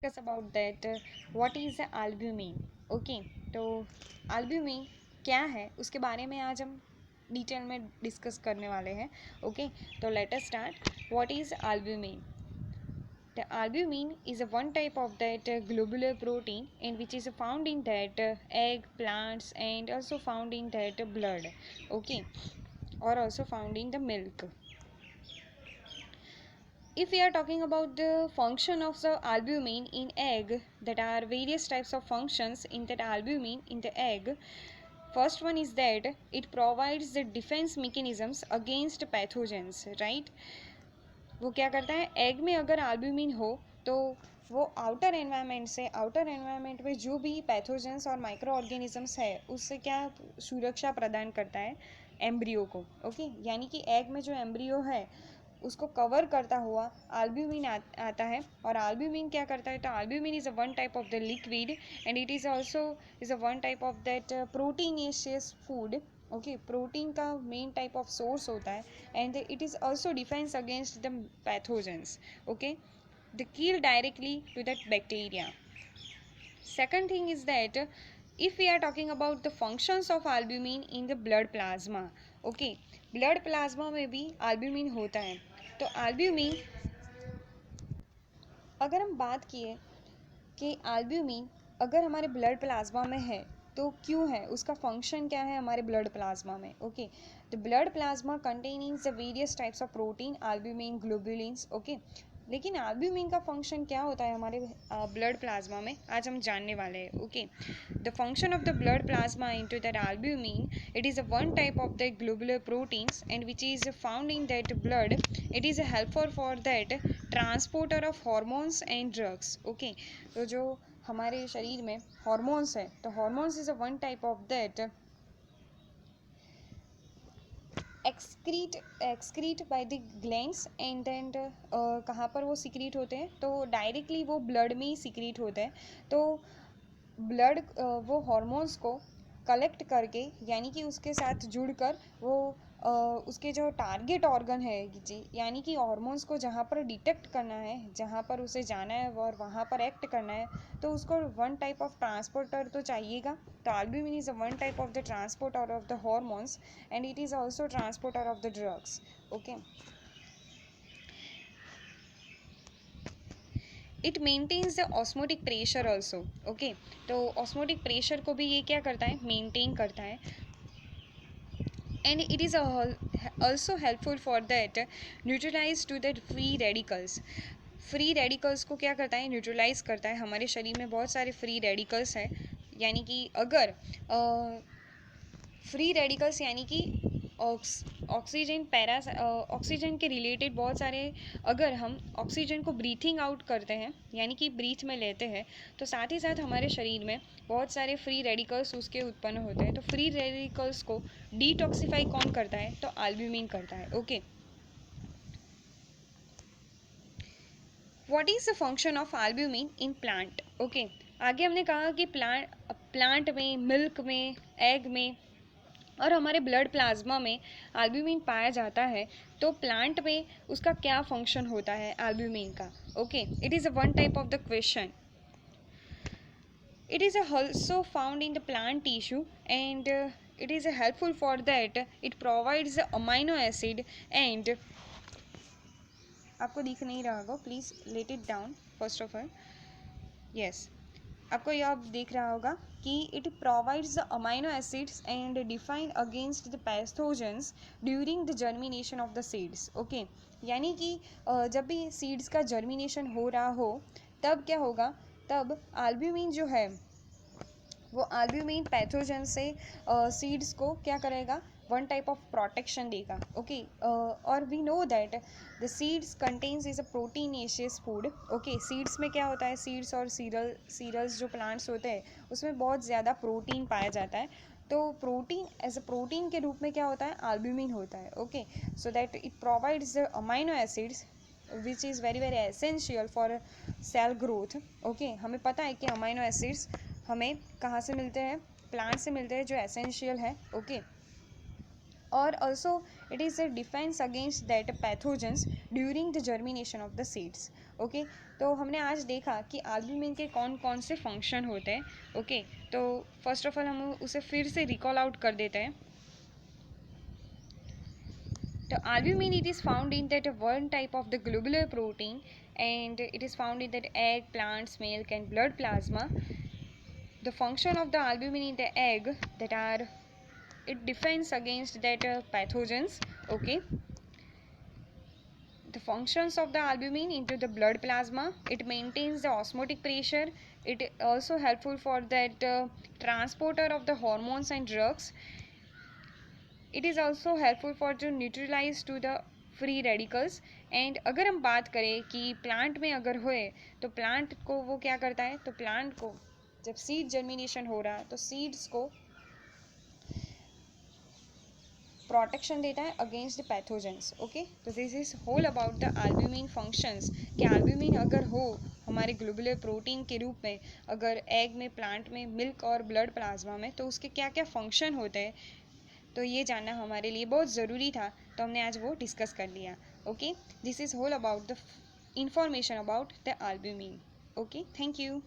Discuss about that what is albumin. Okay तो albumin क्या है उसके बारे में आज हम डिटेल में डिस्कस करने वाले हैं. ओके तो let us start. What is albumin? The albumin is a one type of that globular protein in which is found in that egg, plants, and also found in that blood. Okay, or also found in the milk. If we are talking about the function of the albumin in egg, that are various types of functions in that albumin in the egg. First one is that it provides the defense mechanisms against pathogens, right? वो क्या करता है, egg में अगर albumin हो तो वो outer environment में जो भी पैथोजेंस और माइक्रो ऑर्गेनिजम्स है उससे क्या सुरक्षा प्रदान करता है एम्ब्रियो को. ओके यानी कि एग में जो एम्ब्रियो है उसको कवर करता हुआ एल्ब्यूमिन आता है. और एल्ब्यूमिन क्या करता है, तो albumin is a one type of the liquid and it is also is a one type of that proteinaceous food. Okay protein का मेन टाइप ऑफ सोर्स होता है and it is also defence against the pathogens. Okay the kill directly to that bacteria. Second thing is that if we are talking about the functions of albumin in the blood plasma. Okay blood plasma में भी albumin होता है. तो albumin अगर हम बात किए कि albumin अगर हमारे ब्लड प्लाज्मा में है तो क्यों है, उसका फंक्शन क्या है हमारे ब्लड प्लाज्मा में. Okay the blood plasma containing the various types of protein albumin globulins. Okay लेकिन एल्ब्यूमिन का फंक्शन क्या होता है हमारे ब्लड प्लाज्मा में आज हम जानने वाले हैं. Okay the function of the blood plasma into that albumin, it is a one type of the globular proteins and which is found in that blood. It is helpful for that transporter of hormones and drugs. Okay तो जो हमारे शरीर में hormones है तो hormones is a one type of that excrete by the glands and then कहाँ पर वो सिक्रीट होते हैं, तो डायरेक्टली वो ब्लड में ही सिक्रीट होते हैं. तो ब्लड वो हॉर्मोन्स को कलेक्ट करके यानी कि उसके साथ जुड़कर वो उसके जो टारगेट ऑर्गन है जी यानी कि हॉर्मोन्स को जहाँ पर डिटेक्ट करना है, जहाँ पर उसे जाना है और वहाँ पर एक्ट करना है, तो उसको वन टाइप ऑफ ट्रांसपोर्टर तो चाहिएगा. तो albumin is a one type of the transporter of the hormones and it is also transporter of the drugs. Okay it maintains the osmotic pressure also. Okay तो osmotic pressure को भी ये क्या करता है, मेंटेन करता है. And it is also helpful for that neutralize to that free radicals. Free radicals को क्या करता है, न्यूट्रलाइज करता है. हमारे शरीर में बहुत सारे फ्री रेडिकल्स हैं यानी कि अगर फ्री रेडिकल्स यानी कि ऑक्सीजन ऑक्सीजन के रिलेटेड बहुत सारे, अगर हम ऑक्सीजन को ब्रीथिंग आउट करते हैं यानी कि ब्रीथ में लेते हैं तो साथ ही साथ हमारे शरीर में बहुत सारे फ्री रेडिकल्स उसके उत्पन्न होते हैं. तो फ्री रेडिकल्स को डिटॉक्सिफाई कौन करता है, तो एल्ब्यूमिन करता है. Okay what is the function of albumin in plant. Okay आगे हमने कहा कि प्लांट में, मिल्क में, एग में और हमारे ब्लड प्लाज्मा में एल्ब्यूमिन पाया जाता है. तो प्लांट में उसका क्या फंक्शन होता है एल्ब्यूमिन का. Okay it is a one type of the question. It is also found in the plant tissue and it is helpful for that it provides the amino acid and आपको दिख नहीं रहा होगा, please let it down first of all. Yes आपको यह अब देख रहा होगा कि it provides the amino acids and define against the pathogens during the germination of the seeds. Okay यानी कि जब भी सीड्स का जर्मिनेशन हो रहा हो तब क्या होगा, तब एल्ब्यूमिन जो है वो एल्ब्यूमिन पैथोजन से सीड्स को क्या करेगा, वन टाइप ऑफ प्रोटेक्शन देगा. ओके और we know that the seeds contains is a proteinaceous food. Okay seeds में क्या होता है, सीड्स और सीरल्स जो प्लांट्स होते हैं उसमें बहुत ज़्यादा प्रोटीन पाया जाता है. तो प्रोटीन एज अ प्रोटीन के रूप में क्या होता है, एल्ब्यूमिन होता है. Okay so that it provides the amino acids which is very very essential for sale growth. Okay हमें पता है कि अमाइनो एसिड्स हमें कहाँ से मिलते हैं, प्लांट से मिलते हैं जो एसेंशियल है. ओके और also it is a defence against that pathogens during the germination of the seeds. Okay, तो हमने आज देखा कि एल्ब्यूमिन के कौन कौन से फंक्शन होते हैं। ओके, तो फर्स्ट ऑफ ऑल हम उसे फिर से रिकॉल आउट कर देते हैं। The albumin, it is found in that one type of the globular protein, and it is found in that egg, plants, milk and blood plasma. The function of the albumin in the egg that are, it defends against that pathogens. Okay, the functions of the albumin into the blood plasma, it maintains the osmotic pressure. It also helpful for that transporter of the hormones and drugs. It is also helpful for to neutralize to the free radicals. And अगर हम बात करें कि plant में अगर होए तो plant को वो क्या करता है, तो प्लांट को जब सीड जर्मिनेशन हो रहा है तो सीड्स को प्रोटेक्शन देता है अगेंस्ट द पैथोजेंस। ओके, तो this is whole about the albumin functions कि एल्ब्यूमिन अगर हो हमारे ग्लोबुलर प्रोटीन के रूप में, अगर एग में, प्लांट में, मिल्क और ब्लड प्लाज्मा में, तो उसके क्या क्या फंक्शन होते हैं, तो ये जानना हमारे लिए बहुत ज़रूरी था, तो हमने आज वो डिस्कस कर लिया। Okay, this is whole about the information about the albumin. Okay, thank you.